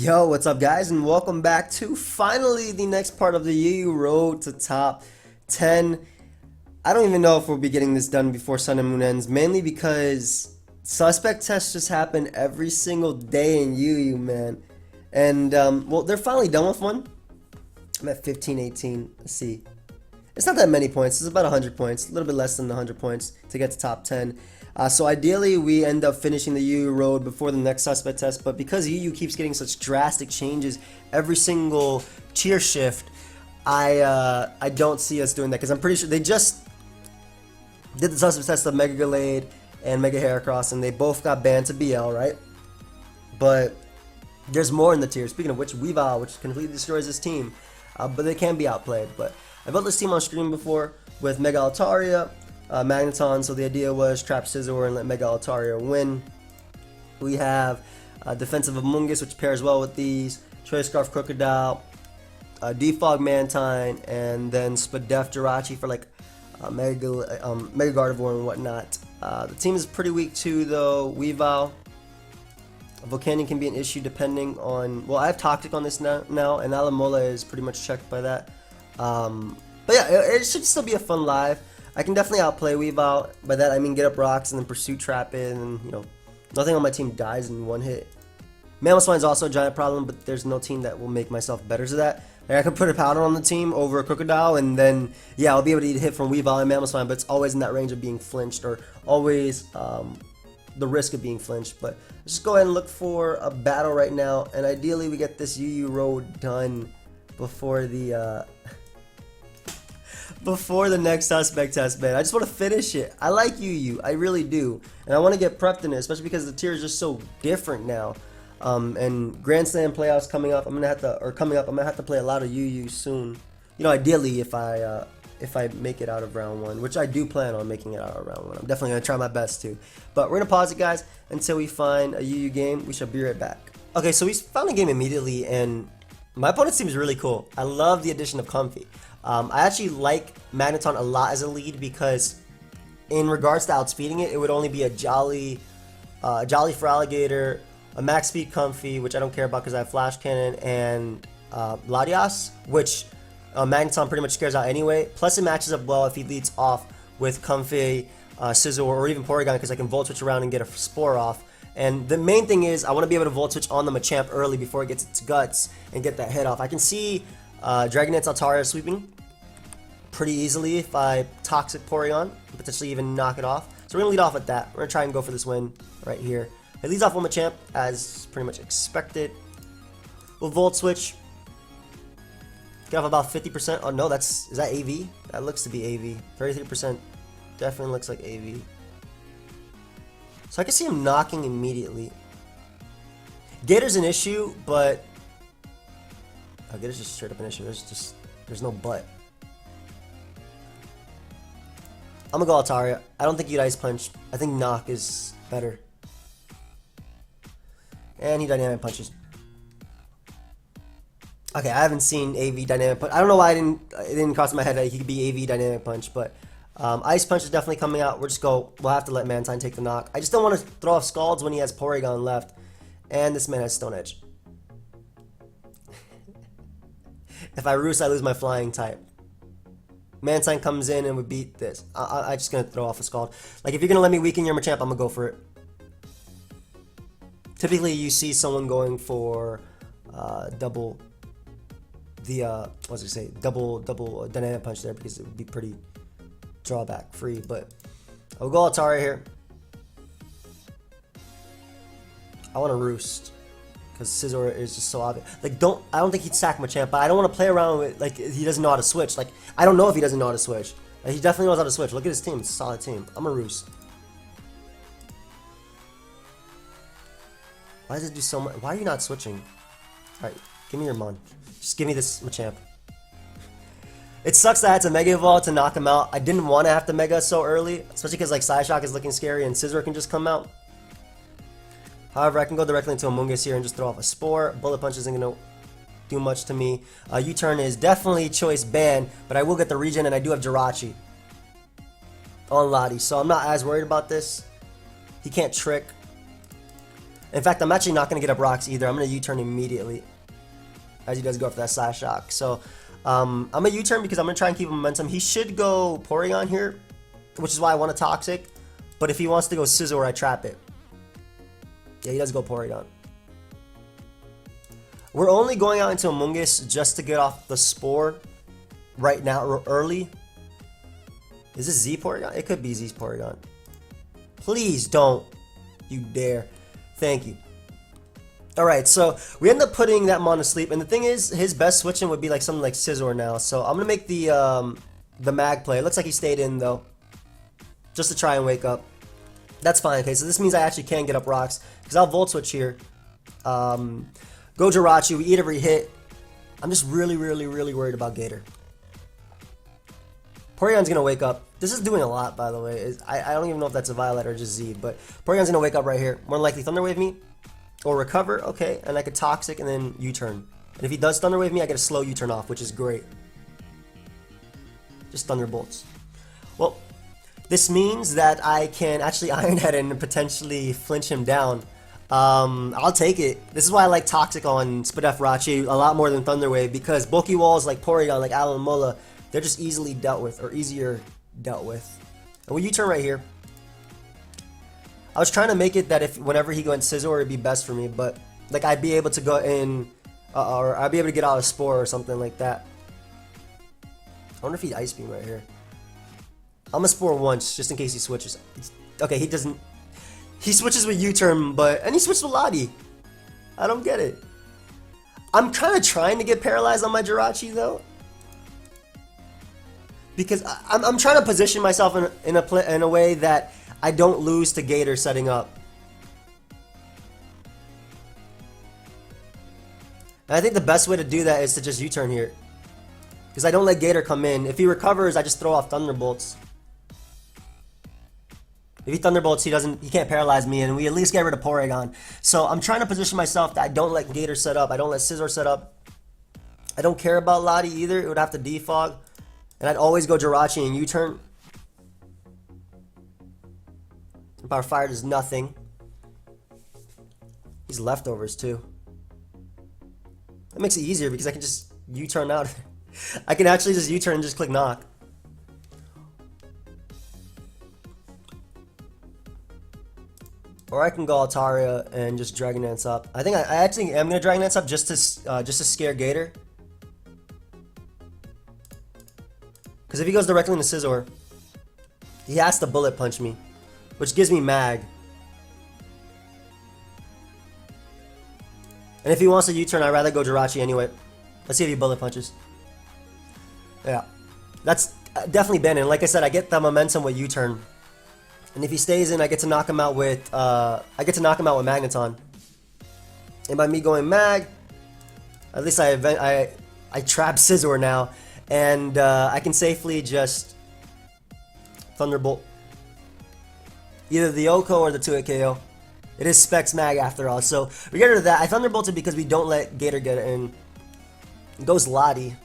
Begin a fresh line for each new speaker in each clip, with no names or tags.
Yo, what's up, guys, and welcome back to finally the next part of the UU Road to Top 10. I don't even know if we'll be getting this done before Sun and Moon ends, mainly because suspect tests just happen every single day in UU, man. And, well, they're finally done with one. I'm at 15, 18. Let's see. It's not that many points. It's about 100 points, a little bit less than 100 points to get to top 10. So ideally, we end up finishing the UU road before the next suspect test, but because UU keeps getting such drastic changes every single tier shift, I don't see us doing that, because I'm pretty sure they just did the suspect test of Mega Gallade and Mega Heracross, and they both got banned to BL, right? But there's more in the tier. Speaking of which, Weavile, which completely destroys this team, but they can be outplayed. But I built this team on screen before with Mega Altaria, Magneton, so the idea was trap Scizor and let Mega Altaria win. We have Defensive Amoonguss, which pairs well with these, Choice Scarf Crocodile, Defog Mantine, and then Spadef Jirachi for like Mega Gardevoir and whatnot. The team is pretty weak too, though. Weavile, Volcanion can be an issue depending on, well, I have Toxic on this now and Alamola is pretty much checked by that. But yeah, it should still be a fun live. I can definitely outplay Weavile. By that I mean get up rocks and then Pursuit Trap it, and you know, nothing on my team dies in one hit. Mamoswine is also a giant problem, but there's no team that will make myself better to that. Like, I could put a Powder on the team over a Crocodile, and then yeah, I'll be able to eat a hit from Weavile and Mamoswine, but it's always in that range of being flinched, or always the risk of being flinched. But let's just go ahead and look for a battle right now, and ideally we get this UU road done before the before the next suspect test, man. I just want to finish it. I like UU, I really do, and I want to get prepped in it, especially because the tier is just so different now. And Grand Slam playoffs coming up. I'm gonna have to play a lot of UU soon. You know, ideally if I make it out of round one, which I do plan on making it out of round one. I'm definitely gonna try my best to. But we're gonna pause it, guys, until we find a UU game. We shall be right back. Okay, so we found a game immediately, and my opponent's team is really cool. I love the addition of Comfy. I actually like Magneton a lot as a lead because, in regards to outspeeding it, it would only be a Jolly for Alligator, a Max Speed Comfy, which I don't care about because I have Flash Cannon, and Latias, which Magneton pretty much scares out anyway. Plus, it matches up well if he leads off with Comfy, Scizor, or even Porygon, because I can Volt Switch around and get a Spore off. And the main thing is, I want to be able to Volt Switch on the Machamp early before it gets its guts and get that hit off. I can see Dragonite's Altaria sweeping pretty easily if I Toxic Porygon, potentially even knock it off. So we're going to lead off with that. We're going to try and go for this win right here. It leads off with Machamp, as pretty much expected. We'll Volt Switch. Get off about 50%. Oh no, is that AV? That looks to be AV. 33% definitely looks like AV. So I can see him knocking immediately. Gator's an issue, but oh, Gator's just straight up an issue. There's no but. I'm gonna go Altaria. I don't think he'd Ice Punch. I think Knock is better. And he Dynamic Punches. Okay, I haven't seen AV Dynamic Punch. I don't know why it didn't cross my head that he could be AV Dynamic Punch, but Ice Punch is definitely coming out. We'll have to let Mantine take the knock. I just don't want to throw off Scalds when he has Porygon left. And this man has Stone Edge. If I Roost, I lose my Flying type. Mantine comes in and we beat this. I'm just going to throw off a Scald. Like, if you're going to let me weaken your Machamp, I'm going to go for it. Typically, you see someone going for double Dynamic Punch there, because it would be pretty drawback free. But I'll go Altaria here. I want to Roost because Scizor is just so obvious. Like, I don't think he'd sack Machamp, but I don't want to play around with, like, he doesn't know how to switch. Like, I don't know if he doesn't know how to switch. Like, he definitely knows how to switch. Look at his team; it's a solid team. I'm a Roost. Why does it do so much? Why are you not switching? Alright, give me your Mon. Just give me this Machamp. It sucks that I had to Mega Evolve to knock him out. I didn't want to have to Mega so early, especially because like Psyshock is looking scary and Scizor can just come out. However, I can go directly into Amoonguss here and just throw off a Spore. Bullet Punch isn't going to do much to me. U-Turn is definitely choice banned, but I will get the regen, and I do have Jirachi on Lottie, so I'm not as worried about this. He can't trick. In fact, I'm actually not going to get up rocks either. I'm going to U-turn immediately as he does go for that Slash Shock. So I'm a U-turn because I'm going to try and keep him momentum. He should go Porygon here, which is why I want a Toxic. But if he wants to go Scizor, I trap it. Yeah, he does go Porygon. We're only going out into Amoonguss just to get off the Spore right now, early. Is this Z Porygon? It could be Z Porygon. Please don't you dare. Thank you. Alright, so we end up putting that Mon to sleep, and the thing is, his best switching would be like something like Scizor now. So I'm gonna make the mag play. It looks like he stayed in though, just to try and wake up. That's fine. Okay, so this means I actually can get up rocks because I'll Volt Switch here. Go Jirachi. We eat every hit. I'm just really worried about Gator. Porygon's gonna wake up. This is doing a lot, by the way. I don't even know if that's a Violet or just Z, but Porygon's gonna wake up right here. More than likely Thunder Wave me. Or recover, okay, and I could Toxic and then U-turn. And if he does Thunder Wave me, I get a slow U-turn off, which is great. Just Thunderbolts. Well, this means that I can actually Iron Head and potentially flinch him down. I'll take it. This is why I like Toxic on Spadef a lot more than Thunder Wave, because bulky walls like Porygon, like Alomola, they're just easily dealt with, or easier dealt with. And we U-turn right here. I was trying to make it that if whenever he went Scizor, it'd be best for me, but like I'd be able to go in, or I'd be able to get out a Spore or something like that. I wonder if he'd Ice Beam right here. I'm gonna Spore once, just in case he switches. Okay, he doesn't. He switches with U-turn, and he switched with Lottie. I don't get it. I'm kind of trying to get paralyzed on my Jirachi though, because I'm trying to position myself in a way that I don't lose to Gator setting up. And I think the best way to do that is to just U-turn here, because I don't let Gator come in. If he recovers, I just throw off Thunderbolts. If he Thunderbolts, he can't paralyze me, and we at least get rid of Porygon. So I'm trying to position myself that I don't let Gator set up. I don't let Scizor set up. I don't care about Lottie either. It would have to defog. And I'd always go Jirachi and U-turn. Power Fire does nothing. He's leftovers too. That makes it easier because I can just U-turn out. I can actually just U-turn and just click knock. Or I can go Altaria and just Dragon Dance up. I think I actually am gonna Dragon Dance up just to scare Gator. Because if he goes directly into Scizor, he has to Bullet Punch me, which gives me mag. And if he wants to U-turn, I'd rather go Jirachi anyway. Let's see if he Bullet Punches. Yeah, that's definitely banning. Like I said, I get the momentum with U-turn, and if he stays in, I get to knock him out with Magneton. And by me going mag, at least I trap Scizor now, and I can safely just Thunderbolt. Either the Oko or the 2-hit KO. It is Specs Mag after all, so we get rid of that. I Thunderbolted because we don't let Gator get it in. It goes Lottie.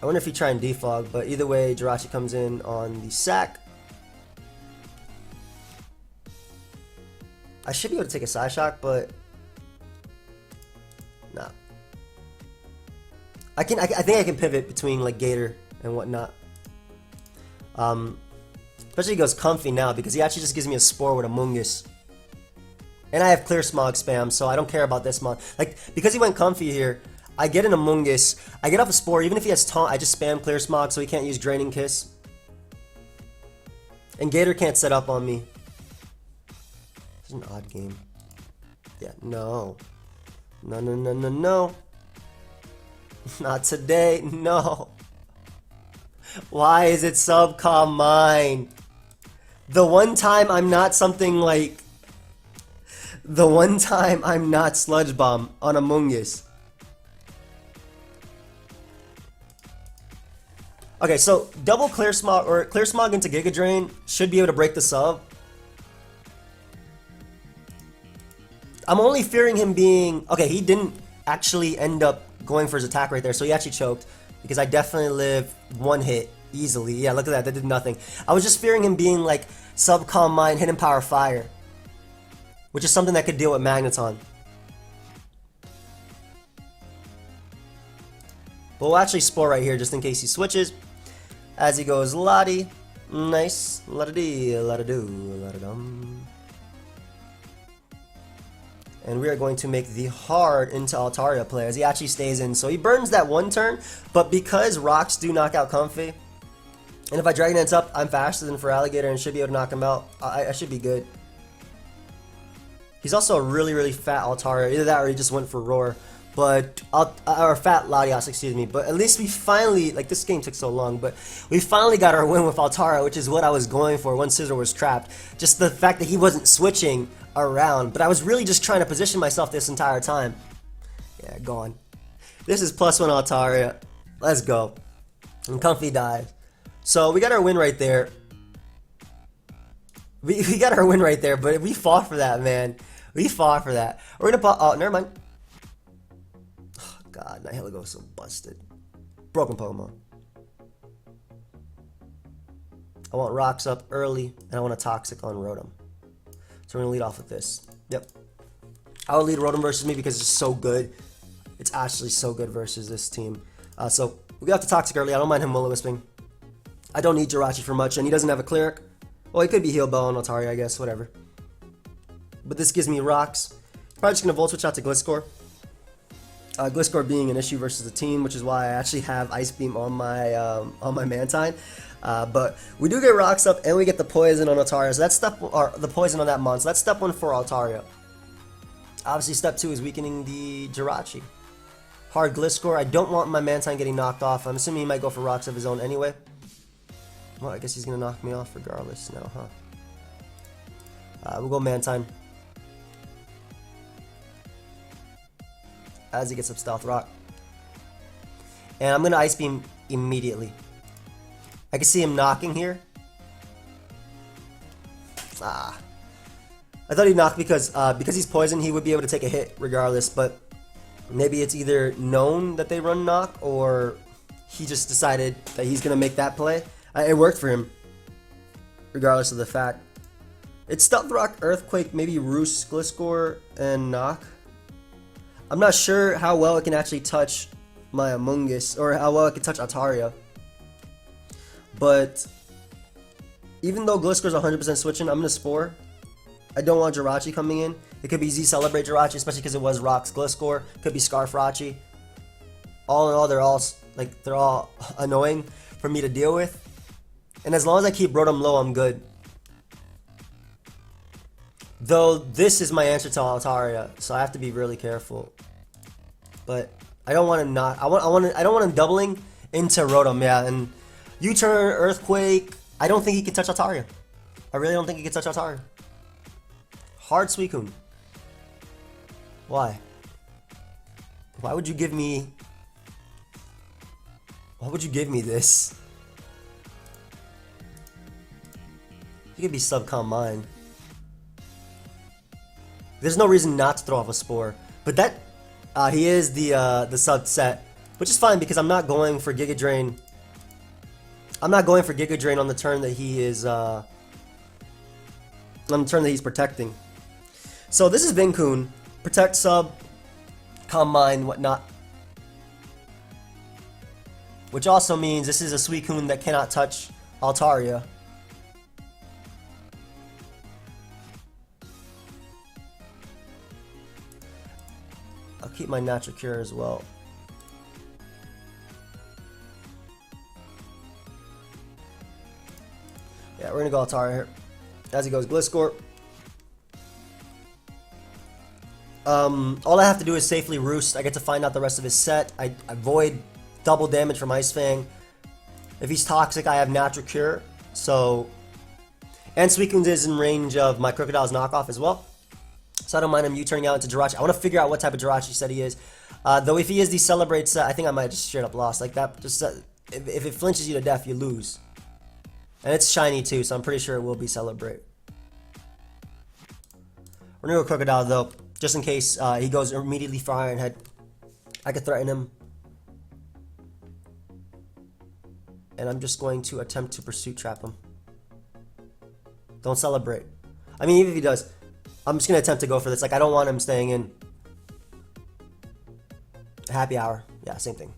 I wonder if he try and defog, but either way, Jirachi comes in on the sack. I should be able to take a Side Shock, but nah. I think I can pivot between like Gator and whatnot. Especially he goes Comfy now because he actually just gives me a Spore with Amoonguss. And I have Clear Smog spam, so I don't care about this mod. Like, because he went Comfy here, I get an Amoonguss, I get off a Spore, even if he has Taunt, I just spam Clear Smog so he can't use Draining Kiss. And Gator can't set up on me. This is an odd game. Yeah, no. No, no, no, no, no. Not today, no. Why is it Subcom mine? The one time I'm not something like... The one time I'm not Sludge Bomb on Amoonguss. Okay, so double Clear Smog, or Clear Smog into Giga Drain should be able to break the sub. I'm only fearing him being... Okay, he didn't actually end up going for his attack right there, so he actually choked. Because I definitely live one hit easily. Yeah, look at that. That did nothing. I was just fearing him being like Sub Calm Mind, Hidden Power Fire, which is something that could deal with Magneton. But we'll actually Spore right here just in case he switches. As he goes, Lottie. Nice. La-da-dee, la-da-doo, la-da-dum. And we are going to make the hard into Altaria play as he actually stays in. So he burns that one turn, but because rocks do knock out Comfey, and if I Dragon Dance up, I'm faster than Feraligatr and should be able to knock him out. I should be good. He's also a really, really fat Altaria. Either that or he just went for Roar. But, or fat Latias, excuse me. But at least we finally, like this game took so long, but we finally got our win with Altaria, which is what I was going for once Scizor was trapped. Just the fact that he wasn't switching around. But I was really just trying to position myself this entire time. Yeah, gone. This is +1 Altaria. Let's go. And Comfey dies. So we got our win right there. We got our win right there, but we fought for that, man. We fought for that. We're gonna pop. Oh, never mind. Oh, God, Nihilego is so busted. Broken Pokemon. I want Rocks up early, and I want a Toxic on Rotom. So we're gonna lead off with this. Yep. I would lead Rotom versus me because it's so good. It's actually so good versus this team. So we got the Toxic early. I don't mind him Will-O-Wisping. I don't need Jirachi for much, and he doesn't have a Cleric. Well, he could be Heal Bell on Altaria, I guess, whatever. But this gives me Rocks. Probably just going to Volt Switch out to Gliscor. Gliscor being an issue versus the team, which is why I actually have Ice Beam on my Mantine. But we do get Rocks up, and we get the Poison on Altaria. So that's the Poison on that mon. So that's step 1 for Altaria. Obviously, step 2 is weakening the Jirachi. Hard Gliscor. I don't want my Mantine getting knocked off. I'm assuming he might go for Rocks of his own anyway. Well, I guess he's going to knock me off regardless now, huh? We'll go Mantine. As he gets up Stealth Rock. And I'm going to Ice Beam immediately. I can see him knocking here. I thought he'd knock because he's poisoned, he would be able to take a hit regardless, but maybe it's either known that they run knock or he just decided that he's going to make that play. It worked for him, regardless of the fact. It's Stealth Rock, Earthquake, maybe Roost, Gliscor, and Knock. I'm not sure how well it can actually touch my Amoonguss, or how well it can touch Altaria. But even though Gliscor's 100% switching, I'm going to Spore. I don't want Jirachi coming in. It could be Z Celebrate Jirachi, especially because it was Rocks Gliscor. Could be Scarf Rachi. All in all, they're all annoying for me to deal with. And as long as I keep Rotom low, I'm good. Though this is my answer to Altaria, so I have to be really careful. But I don't want to not. I don't want him doubling into Rotom, yeah. And U-turn, Earthquake. I don't think he can touch Altaria. I really don't think he can touch Altaria. Hard Suicune. Why? Why would you give me? Why would you give me this? You could be Subcom Mine. There's no reason not to throw off a Spore, but that he is the subset, which is fine because I'm not going for Giga Drain. I'm not going for Giga Drain on the turn that he is on the turn that he's protecting. So this is Vincoon, protect sub, Calm Mind, whatnot. Which also means this is a Suicune that cannot touch Altaria. I'll keep my Natural Cure as well. Yeah, we're gonna go Altaria here. As he goes Gliscor. All I have to do is safely Roost. I get to find out the rest of his set. I avoid double damage from Ice Fang. If he's toxic, I have Natural Cure. So, and Suicune is in range of my Crocodile's knockoff as well. So I don't mind him U-turning out into Jirachi. I want to figure out what type of Jirachi set he is. Though if he is the Celebrate set, I think I might just straight up lost. Like that, just if it flinches you to death, you lose. And it's shiny too, so I'm pretty sure it will be Celebrate. We're gonna go Crocodile though, just in case he goes immediately for Iron Head. I could threaten him. And I'm just going to attempt to Pursuit Trap him. Don't celebrate. I mean, even if he does, I'm just gonna attempt to go for this. Like, I don't want him staying in. Happy hour. Yeah, same thing.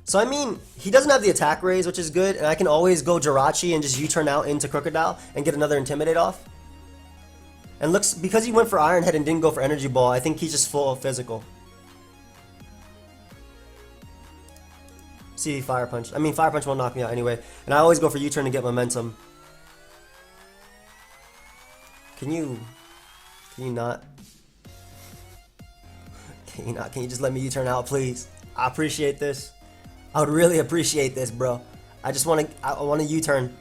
So, I mean, he doesn't have the attack raise, which is good, and I can always go Jirachi and just U-turn out into Crocodile and get another Intimidate off. And looks, because he went for Iron Head and didn't go for Energy Ball, I think he's just full of physical. See, Fire Punch. I mean, Fire Punch won't knock me out anyway. And I always go for U-turn to get momentum. Can you not? Can you not? Can you just let me U-turn out, please? I appreciate this. I would really appreciate this, bro. I just want to. I want to U-turn.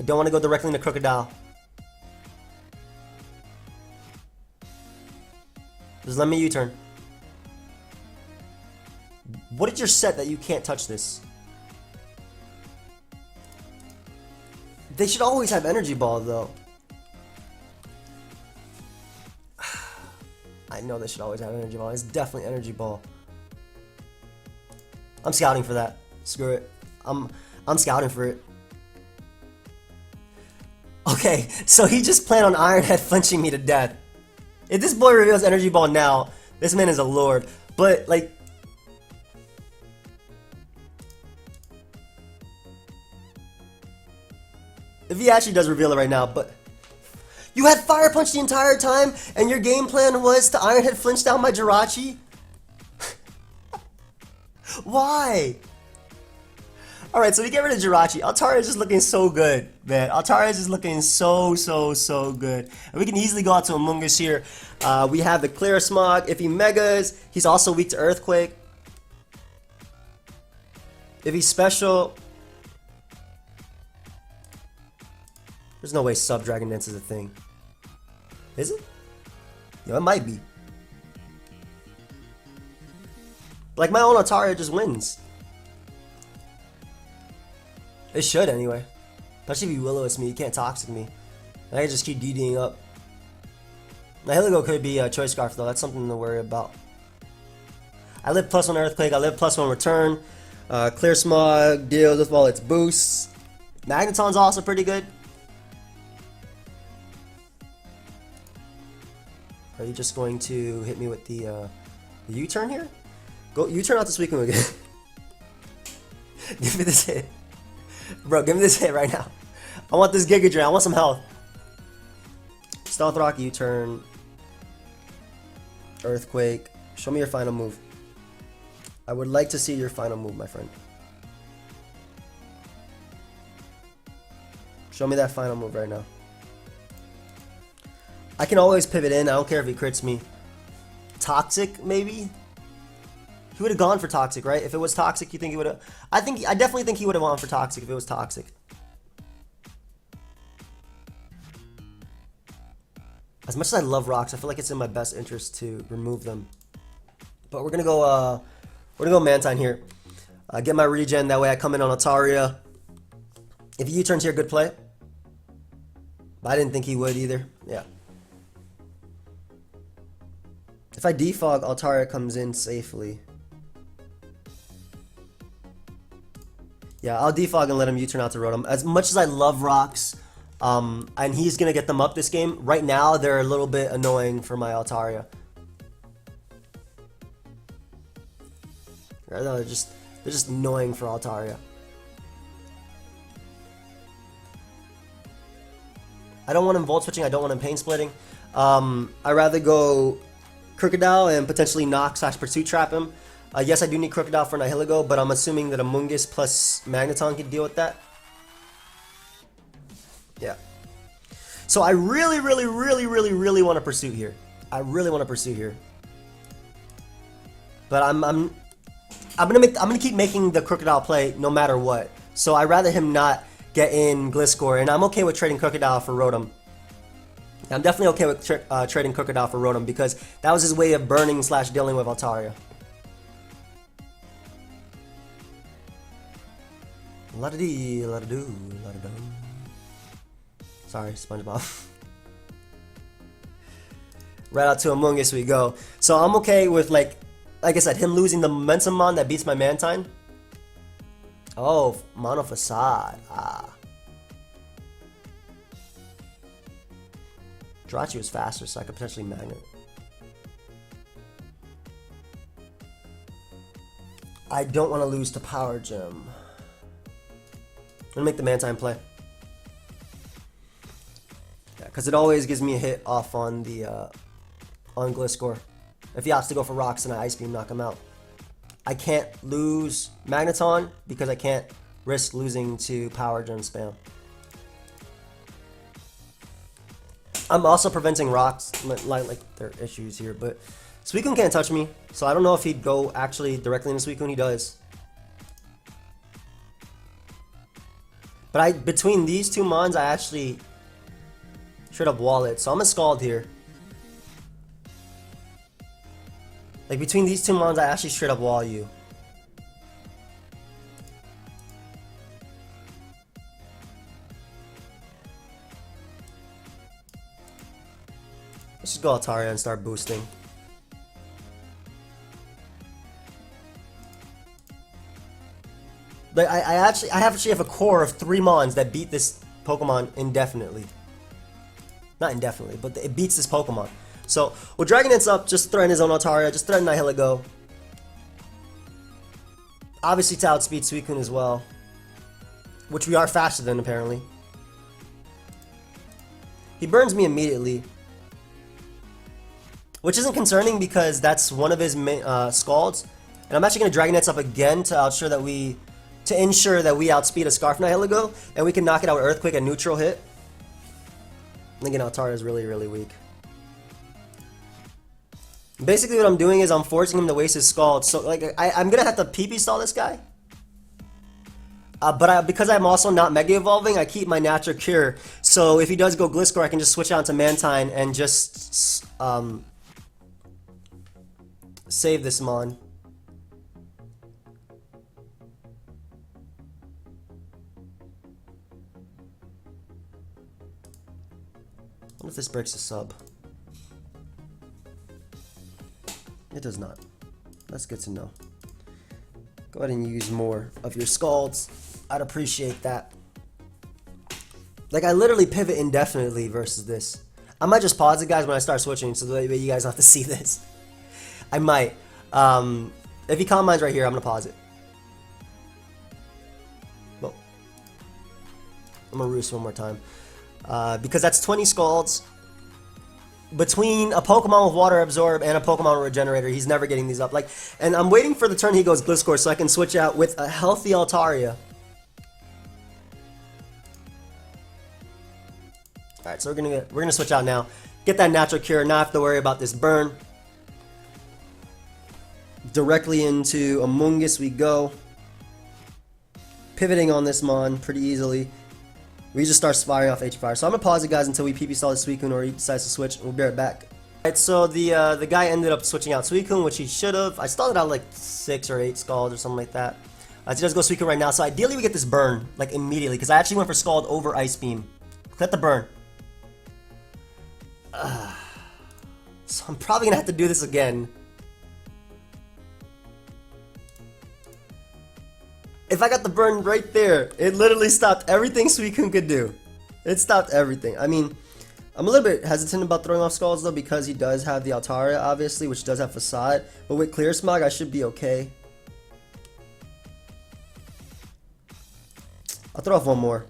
I don't want to go directly into Crocodile. Just let me U-turn. What is your set that you can't touch this? They should always have Energy Ball, though. I know they should always have Energy Ball. It's definitely Energy Ball. I'm scouting for that. Screw it. I'm scouting for it. Okay, so he just planned on Iron Head flinching me to death. If this boy reveals Energy Ball now, this man is a lord. But, like... if he actually does reveal it right now, but... you had Fire Punch the entire time, and your game plan was to Iron Head flinch down my Jirachi? Why? Alright, so we get rid of Jirachi. Altaria is just looking so good, man. Altaria is just looking so good. And we can easily go out to Amoonguss here. We have the Clear Smog. If he Megas, he's also weak to Earthquake. If he's special... there's no way Sub Dragon Dance is a thing. Is it? Yo, it might be. Like, my own Altaria just wins. It should, anyway. Especially if you Will-O-Wisp me, you can't Toxic me. And I can just keep DDing up. My Hiligo could be a Choice Scarf, though. That's something to worry about. I live +1 Earthquake. I live +1 Return. Clear Smog deals with all its boosts. Magneton's also pretty good. Are you just going to hit me with the U-turn here? Go U-turn out this weekend again. Give me this hit. Bro, give me this hit right now. I want this Giga Drain. I want some health. Stealth Rock, U-turn. Earthquake. Show me your final move. I would like to see your final move, my friend. Show me that final move right now. I can always pivot in. I don't care if he crits me. Toxic, maybe? He would have gone for Toxic, right? If it was Toxic, you think he would have... I definitely think he would have gone for Toxic if it was Toxic. As much as I love rocks, I feel like it's in my best interest to remove them. But we're gonna go Mantine here. Get my regen, that way I come in on Altaria. If he U-turns here, good play. But I didn't think he would either. Yeah. If I defog, Altaria comes in safely. Yeah, I'll defog and let him U-turn out to Rotom. As much as I love rocks, and he's going to get them up this game, right now they're a little bit annoying for my Altaria. Right now they're just annoying for Altaria. I don't want him Volt Switching, I don't want him Pain Splitting. I'd rather go Crocodile and potentially knock/Pursuit Trap him. Yes, I do need Crocodile for Nihilego, but I'm assuming that Amoonguss plus Magneton can deal with that. Yeah. So I really want to Pursuit here. I really want to Pursuit here. But I'm gonna keep making the Crocodile play no matter what. So I'd rather him not get in Gliscor, and I'm okay with trading Crocodile for Rotom. I'm definitely okay with trading Crocodile for Rotom because that was his way of burning/dealing with Altaria. La-da-dee, la-da-doo, la-da-doo. Sorry, SpongeBob. Right out to Amoonguss we go. So I'm okay with, like I said, him losing the Momentum Mon that beats my Mantine. Oh, Mono Facade. Ah. Jirachi was faster, so I could potentially Magnet. I don't want to lose to Power Gem. I'm gonna make the Mantine play. Yeah, because it always gives me a hit off on the on Gliscor. If he opts to go for Rocks and I Ice Beam, knock him out. I can't lose Magneton because I can't risk losing to Power Gem spam. I'm also preventing Rocks, like there are issues here, but Suicune can't touch me, so I don't know if he'd go actually directly into Suicune. He does. But between these two mons, I actually straight up wall it, so I'm a Scald here. Like between these two mons, I actually straight up wall you. Let's just go Altaria and start boosting. Like I actually have a core of 3 mons that beat this Pokemon indefinitely. Not indefinitely, but it beats this Pokemon. So with Dragon Dance up, just threaten his own Altaria, just threaten Nihilego. Obviously to outspeed Suicune as well, which we are faster than apparently. He burns me immediately, which isn't concerning because that's one of his Scalds. And I'm actually going to Dragon Dance up again to ensure that we outspeed a Scarf Nihilego, and we can knock it out with Earthquake and neutral hit. And again, Altaria is really, really weak. Basically what I'm doing is I'm forcing him to waste his Scald. So like I'm going to have to PP stall this guy. Because I'm also not Mega Evolving, I keep my Natural Cure. So if he does go Gliscor, I can just switch out to Mantine and just save this Mon. I wonder if this breaks the sub. It does not. That's good to know. Go ahead and use more of your Scalds. I'd appreciate that. Like, I literally pivot indefinitely versus this. I might just pause it, guys, when I start switching, so that way you guys don't have to see this. I might. If he Calm Minds right here, I'm going to pause it. Well, I'm going to Roost one more time. Because that's 20 Scalds. Between a Pokemon with Water Absorb and a Pokemon with Regenerator, he's never getting these up. Like, and I'm waiting for the turn he goes Gliscor so I can switch out with a healthy Altaria. Alright, so we're gonna switch out now. Get that Natural Cure, not have to worry about this burn. Directly into Amoonguss we go. Pivoting on this Mon pretty easily. We just start firing off HP Fire. So I'm gonna pause it, guys, until we PP stall the Suicune or he decides to switch, and we'll be right back. Alright, so the guy ended up switching out Suicune, which he should have. I stalled it out like 6 or 8 Scald or something like that. So he does go Suicune right now. So ideally we get this burn like immediately, because I actually went for Scald over Ice Beam. Let the burn. So I'm probably gonna have to do this again. If I got the burn right there, it literally stopped everything Suicune could do. It stopped everything. I mean, I'm a little bit hesitant about throwing off Scalds though, because he does have the Altaria, obviously, which does have Facade. But with Clear Smog, I should be okay. I'll throw off one more.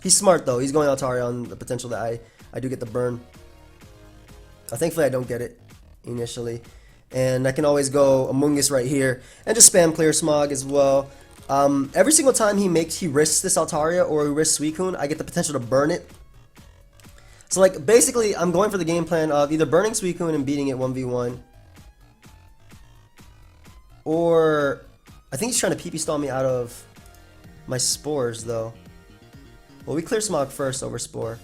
He's smart though. He's going Altaria on the potential that I do get the burn. Thankfully, I don't get it initially. And I can always go Amoonguss right here and just spam Clear Smog as well. Every single time he risks this Altaria or he risks Suicune, I get the potential to burn it. So like basically I'm going for the game plan of either burning Suicune and beating it 1v1. Or I think he's trying to PP stall me out of my Spores though. Well, we Clear Smog first over Spore.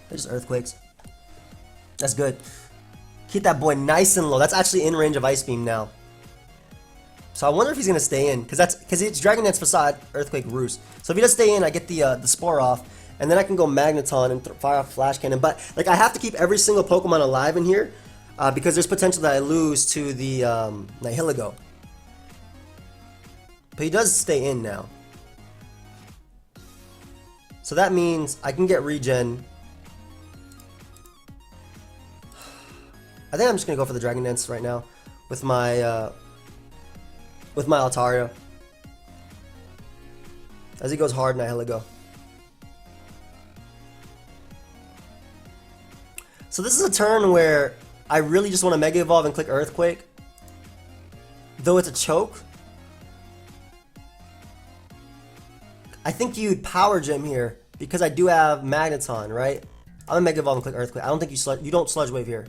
They're just Earthquakes. That's good. Keep that boy nice and low. That's actually in range of Ice Beam now. So I wonder if he's gonna stay in, because it's Dragon Dance Facade, Earthquake, Roost. So if he does stay in, I get the Spore off, and then I can go Magneton and fire off Flash Cannon. But like I have to keep every single Pokemon alive in here, because there's potential that I lose to the Nihilego. But he does stay in now. So that means I can get regen. I think I'm just gonna go for the Dragon Dance right now with my Altaria. As he goes hard and I hella go. So this is a turn where I really just want to Mega Evolve and click Earthquake. Though it's a choke. I think you'd Power Gem here because I do have Magneton, right? I'm gonna Mega Evolve and click Earthquake. I don't think you don't Sludge Wave here.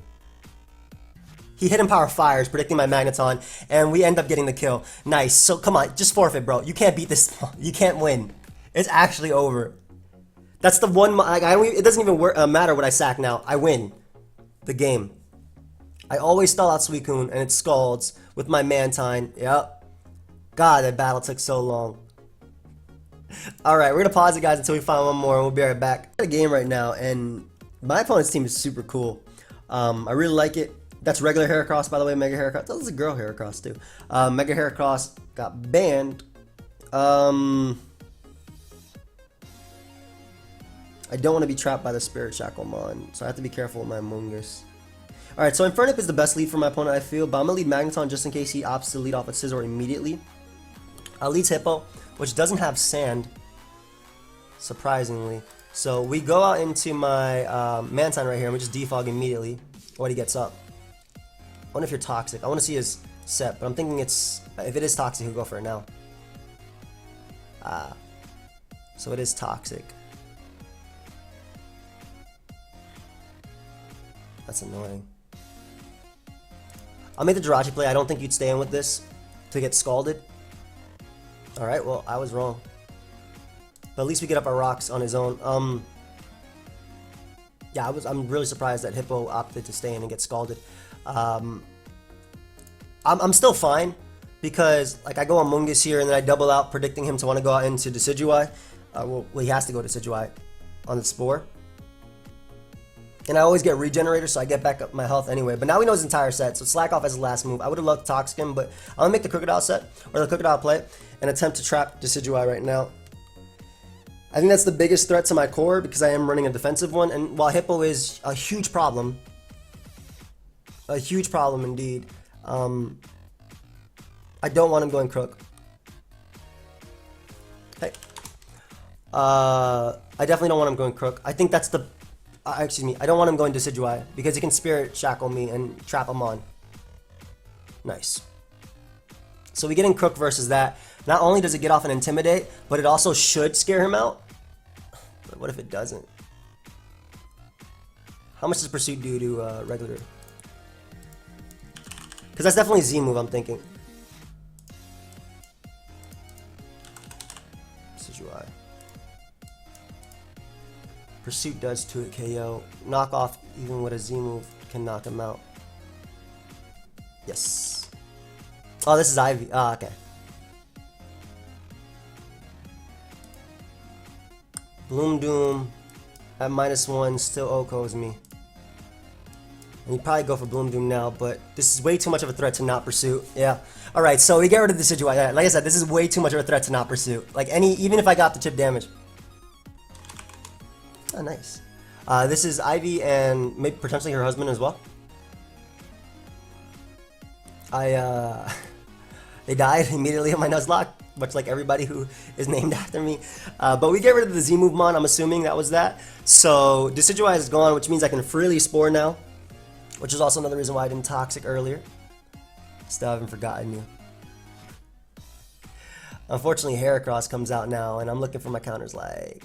He Hidden Power Fires, predicting my Magneton, and we end up getting the kill. Nice. So come on, just forfeit, bro. You can't beat this. You can't win. It's actually over. That's the one. Like, it doesn't even matter what I sack now. I win the game. I always stall out Suicune, and it Scalds with my Mantine. Yep. God, that battle took so long. Alright, we're gonna pause it, guys, until we find one more, and we'll be right back. I'm in a game right now, and my opponent's team is super cool. I really like it. That's regular Heracross, by the way, Mega Heracross. That was a girl Heracross, too. Mega Heracross got banned. I don't want to be trapped by the Spirit Shacklemon, so I have to be careful with my Amoonguss. Alright, so Infernape is the best lead for my opponent, I feel, but I'm going to lead Magneton just in case he opts to lead off with Scizor immediately. Leads Hippo, which doesn't have Sand, surprisingly. So we go out into my Mantine right here, and we just defog immediately when he gets up. I wonder if you're Toxic. I want to see his set, but I'm thinking it's... If it is Toxic, he'll go for it now. So it is Toxic. That's annoying. I'll make the Jirachi play. I don't think you'd stay in with this to get scalded. Alright, well, I was wrong. But at least we get up our rocks on his own. Yeah, I'm really surprised that Hippo opted to stay in and get scalded. I'm still fine because like I go on Mungus here and then I double out predicting him to want to go out into Decidueye. Well, he has to go to Decidueye on the Spore. And I always get Regenerator, so I get back up my health anyway. But now we know his entire set, so Slack Off as his last move. I would have loved to Toxic him, but I'm going to make the Crocodile set, or the Crocodile play, and attempt to trap Decidueye right now. I think that's the biggest threat to my core, because I am running a defensive one, and while Hippo is a huge problem indeed, I don't want him going Crook. Hey. I definitely don't want him going Crook. I think that's the... excuse me, I don't want him going Decidueye because he can Spirit Shackle me and trap him on. Nice. So we get in Crook versus that. Not only does it get off an Intimidate, but it also should scare him out. But what if it doesn't? How much does Pursuit do to regular? Because that's definitely a Z move, I'm thinking. Decidueye. Pursuit does to it KO. Knock off even with a Z move can knock him out. Yes. Oh, this is Ivy. Ah, okay. Bloom Doom at -1 still OHKOs me. And you probably go for Bloom Doom now, but this is way too much of a threat to not Pursuit. Yeah. Alright, so we get rid of the Decidueye. Like I said, this is way too much of a threat to not Pursuit. Like even if I got the chip damage. Oh, nice. This is Ivy and maybe potentially her husband as well. They died immediately on my Nuzlocke, much like everybody who is named after me. But we get rid of the Z Movemon, I'm assuming that was that. So Decidueye is gone, which means I can freely Spore now, which is also another reason why I didn't Toxic earlier. Still haven't forgotten you. Unfortunately, Heracross comes out now, and I'm looking for my counters like...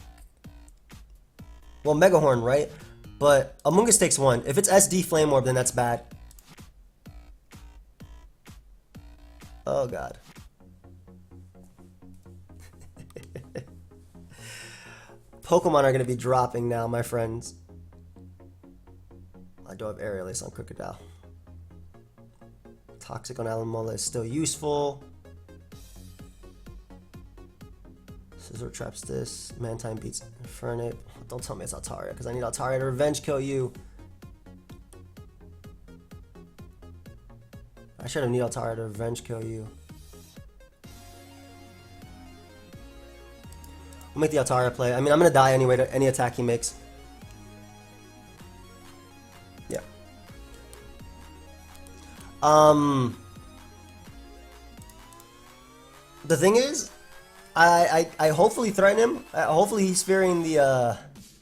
Well, Mega Horn, right? But Amoonguss takes 1. If it's SD Flame Orb, then that's bad. Oh, God. Pokemon are going to be dropping now, my friends. I do have Aerial Ace on Crocodile. Toxic on Alamola is still useful. Scizor traps this. Mantine beats Infernape. Don't tell me it's Altaria, because I need Altaria to revenge kill you. I should have need Altaria to revenge kill you. We'll make the Altaria play. I mean, I'm gonna die anyway to any attack he makes. Yeah. The thing is, I hopefully threaten him. Hopefully he's fearing the,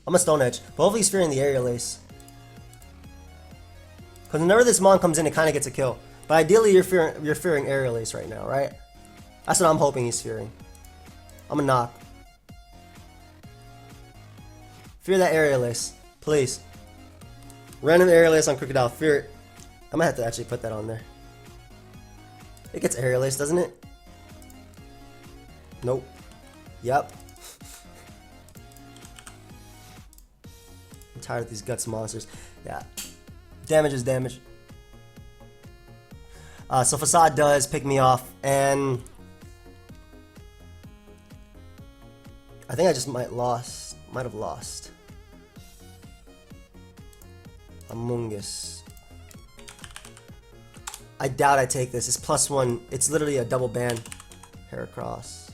I'm a Stone Edge, but hopefully he's fearing the Aerial Ace. Because whenever this Mon comes in, it kind of gets a kill. But ideally, you're fearing Aerial Ace right now, right? That's what I'm hoping he's fearing. I'm gonna knock. Fear that Aerial Ace, please. Random Aerial Ace on Crocodile, fear it. I might have to actually put that on there. It gets Aerial Ace, doesn't it? Nope. Yep. I'm tired of these guts monsters. Yeah. Damage is damage. So Facade does pick me off, and I think I just might have lost. Amoonguss. I doubt I take this. It's +1. It's literally a double ban. Heracross.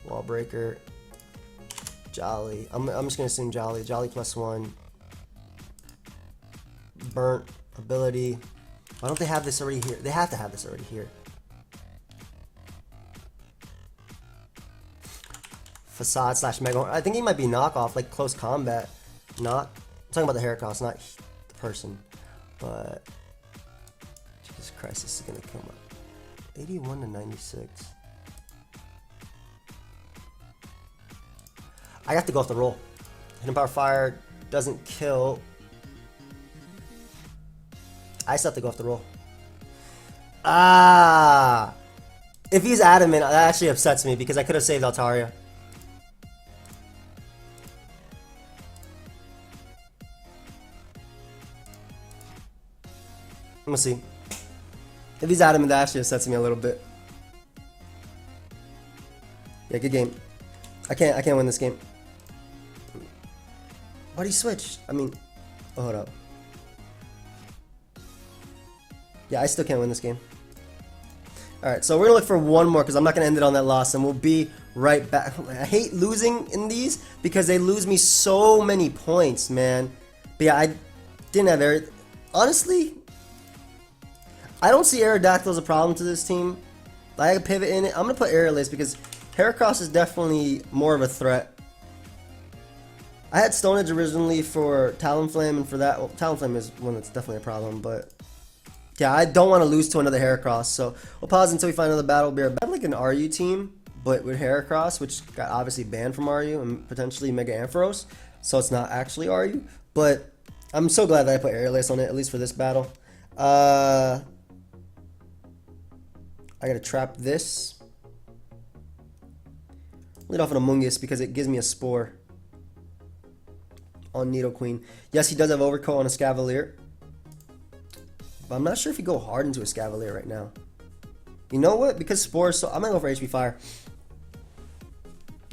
Wall Breaker. Jolly. I'm just gonna assume Jolly. Jolly +1. Burnt ability. Why don't they have this already here? They have to have this already here. Facade / Mega. I think he might be knockoff, like close combat. Not. I'm talking about the Heracross, not the person. But Jesus Christ, this is gonna come up. 81 to 96. I have to go off the roll. Hidden Power Fire doesn't kill. I still have to go off the roll. Ah! If he's adamant, that actually upsets me because I could have saved Altaria. I'm gonna see. If he's adamant, that actually upsets me a little bit. Yeah, good game. I can't win this game. Why do you switch? I mean, oh, hold up. Yeah, I still can't win this game. Alright, so we're gonna look for one more because I'm not gonna end it on that loss, and we'll be right back. I hate losing in these because they lose me so many points, man. But yeah, I didn't have air. Honestly, I don't see Aerodactyl as a problem to this team. I can pivot in it. I'm gonna put Aerial Ace because Heracross is definitely more of a threat. I had Stone Edge originally for Talonflame, and for that, well, Talonflame is one that's definitely a problem, but yeah, I don't want to lose to another Heracross, so we'll pause until we find another battle. We'll be like an RU team, but with Heracross, which got obviously banned from RU and potentially Mega Ampharos, so it's not actually RU, but I'm so glad that I put Aerial Ace on it, at least for this battle. I gotta trap this. Lead off an Amoonguss because it gives me a Spore on Nidoqueen. Yes, he does have Overcoat on a Scavalier, but I'm not sure if he go hard into a Scavalier right now. You know what? Because Spore, so I'm gonna go for HP Fire.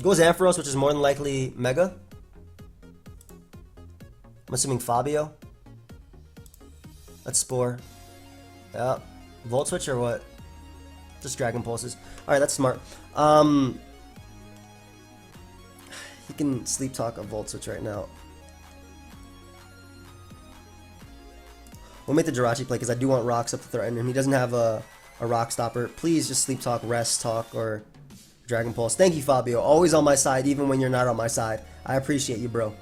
Goes Ampharos, which is more than likely Mega. I'm assuming Fabio. That's Spore. Yeah. Volt Switch or what? Just Dragon Pulses. Alright, that's smart. He can Sleep Talk a Volt Switch right now. We'll make the Jirachi play because I do want Rocks up to threaten him. He doesn't have a Rock Stopper. Please just Sleep Talk, Rest Talk, or Dragon Pulse. Thank you, Fabio. Always on my side, even when you're not on my side. I appreciate you, bro.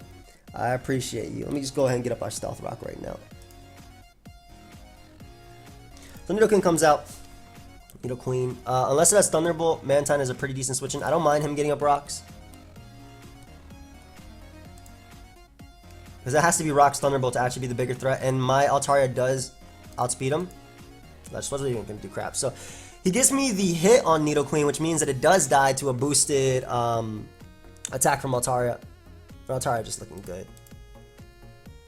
I appreciate you. Let me just go ahead and get up our Stealth Rock right now. So Nidoqueen comes out. Nidoqueen. Unless it has Thunderbolt, Mantine is a pretty decent switch in. I don't mind him getting up Rocks. Because it has to be Rock's Thunderbolt to actually be the bigger threat, and my Altaria does outspeed him. I just wasn't even going to do crap. So he gives me the hit on Nidoqueen, which means that it does die to a boosted attack from Altaria. But Altaria just looking good.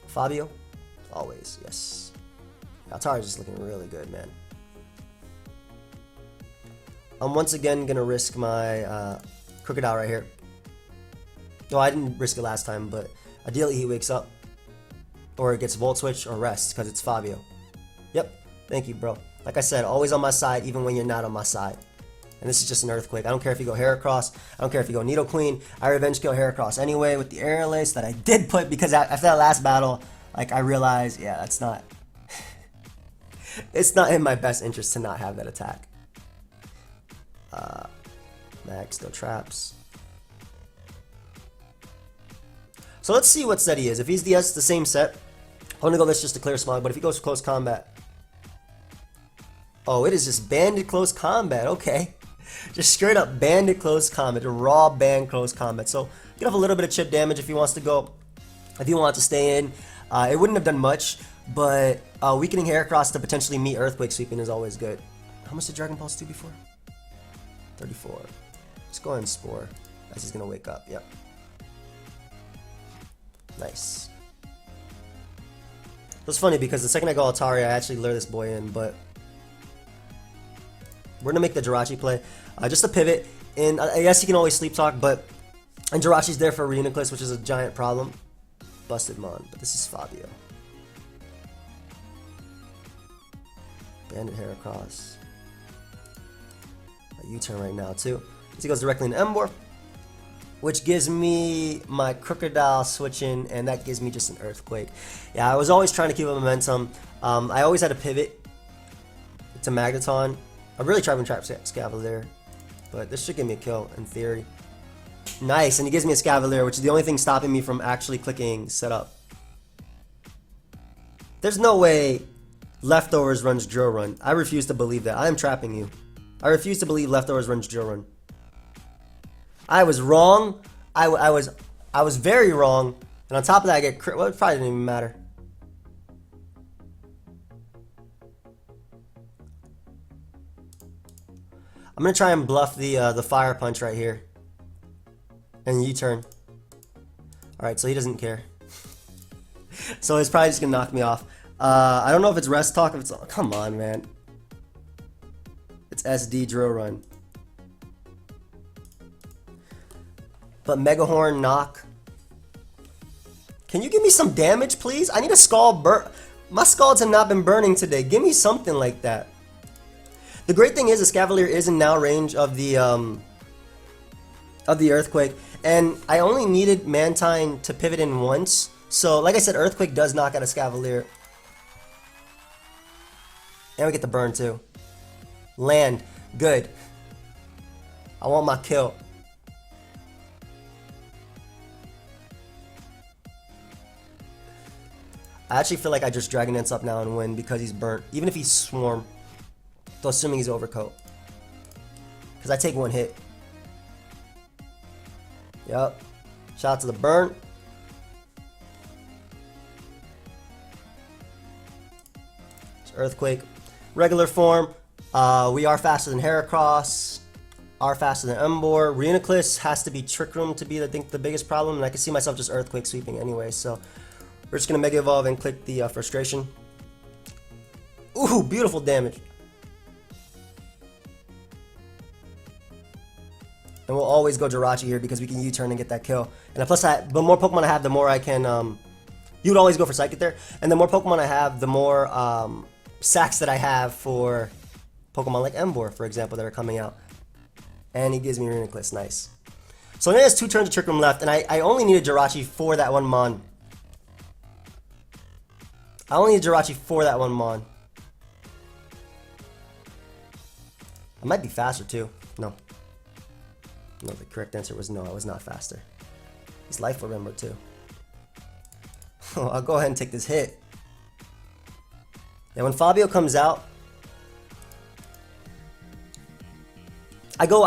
Fabio? Always, yes. Altaria just looking really good, man. I'm once again going to risk my Crocodile right here. No, I didn't risk it last time, but ideally he wakes up. Or it gets Volt Switch or Rest, because it's Fabio. Yep, thank you, bro. Like I said, always on my side, even when you're not on my side. And this is just an Earthquake. I don't care if you go Heracross. I don't care if you go Nidoqueen. I Revenge Kill Heracross anyway with the Aerial Ace that I did put because after that last battle, like I realized, yeah, that's not... it's not in my best interest to not have that attack. Max, no traps. So let's see what set he is. If he's the same set, I'm gonna go this just to clear Smog, but if he goes close combat... Oh, it is just banded close combat, okay. Just straight up banded close combat, raw band close combat. So get off a little bit of chip damage if he wants to go, if he wants to stay in. It wouldn't have done much, but weakening Heracross to potentially meet Earthquake sweeping is always good. How much did Dragon Pulse do before? 34. Let's go ahead and Spore, as he's gonna wake up, yep. Nice. It was funny because the second I go Altaria, I actually lure this boy in, but we're gonna make the Jirachi play. Just a pivot, and I guess he can always Sleep Talk, but and Jirachi's there for Reuniclus, which is a giant problem. Busted Mon, but this is Fabio. Bandit Heracross. A U-turn right now too. So he goes directly into Emboar, which gives me my Crocodile switching, and that gives me just an Earthquake. Yeah, I was always trying to keep a momentum. I always had a pivot to Magneton. I really tried to trap Scavalier, but this should give me a kill in theory. Nice, and he gives me a Scavalier, which is the only thing stopping me from actually clicking setup. There's no way Leftovers runs Drill Run. I refuse to believe that. I am trapping you. I refuse to believe Leftovers runs Drill Run. I was wrong. I was very wrong. And on top of that, I get crit. Well, it probably didn't even matter. I'm gonna try and bluff the Fire Punch right here. And U-turn. Alright, so he doesn't care. So he's probably just gonna knock me off. I don't know if it's Rest Talk, if it's... Oh, come on, man. It's SD Drill Run. But Megahorn, knock. Can you give me some damage, please? I need a Scald burn. My Scalds have not been burning today. Give me something like that. The great thing is, the Scavalier is in now range of the Earthquake, and I only needed Mantine to pivot in once. So, like I said, Earthquake does knock out a Scavalier, and we get the burn too. Land, good. I want my kill. I actually feel like I just Dragon Dance up now and win because he's burnt. Even if he's Swarm. Though assuming he's Overcoat. Because I take one hit. Yup. Shout out to the burn. It's Earthquake. Regular form. We are faster than Heracross. Are faster than Emboar. Reuniclus has to be Trick Room to be, I think, the biggest problem. And I can see myself just Earthquake sweeping anyway. So we're just going to Mega Evolve and click the Frustration. Ooh, beautiful damage. And we'll always go Jirachi here because we can U-turn and get that kill. And plus, the more Pokemon I have, the more I can... you would always go for Psychic there. And the more Pokemon I have, the more sacks that I have for Pokemon like Emboar, for example, that are coming out. And he gives me Reuniclus. Nice. So now he has 2 turns of Trick Room left. And I only needed Jirachi for that one Mon. I only need Jirachi for that one Mon. I might be faster too. No. No, the correct answer was no, I was not faster. He's Life Remember too. I'll go ahead and take this hit. Yeah, when Fabio comes out, I go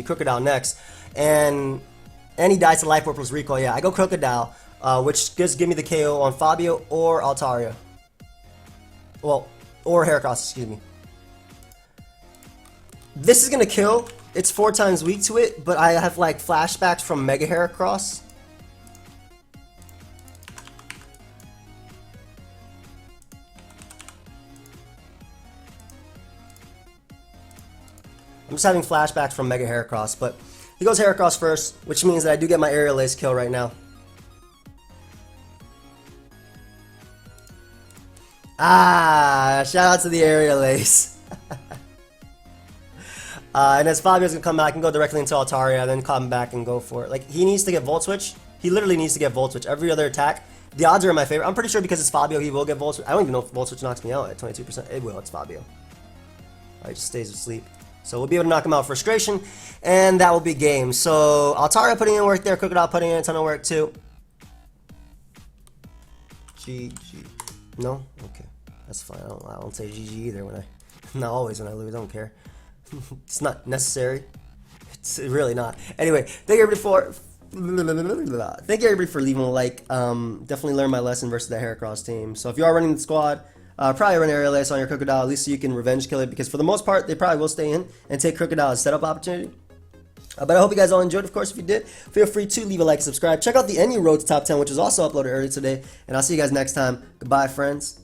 Crocodile next, and he dies to Life Orb plus Recoil. Yeah, I go Crocodile, which gives me the KO on Fabio or Altaria. Well, or Heracross, excuse me. This is gonna kill. It's 4 times weak to it, but I have like flashbacks from Mega Heracross. I'm just having flashbacks from Mega Heracross, but he goes Heracross first, which means that I do get my Aerial Ace kill right now. Ah, shout out to the Aerial Ace. And as Fabio's gonna come back and go directly into Altaria, then come back and go for it. Like, he needs to get Volt Switch. He literally needs to get Volt Switch. Every other attack, the odds are in my favor. I'm pretty sure because it's Fabio, he will get Volt Switch. I don't even know if Volt Switch knocks me out at 22%. It will, it's Fabio. Alright, just stays asleep. So we'll be able to knock him out with frustration, and that will be game. So Altaria putting in work there, Crocodile putting in a ton of work too. GG. No? Okay. That's fine. I don't say GG either when I... Not always when I lose, I don't care. It's not necessary. It's really not. Anyway, thank you everybody for... Thank you everybody for leaving a like. Definitely learned my lesson versus the Heracross team. So if you are running the squad, probably run Aerial Ace on your Crocodile, at least so you can revenge kill it, because for the most part, they probably will stay in and take Crocodile as setup opportunity. But I hope you guys all enjoyed. Of course, if you did, feel free to leave a like and subscribe. Check out the NU Road to Top 10, which was also uploaded earlier today. And I'll see you guys next time. Goodbye, friends.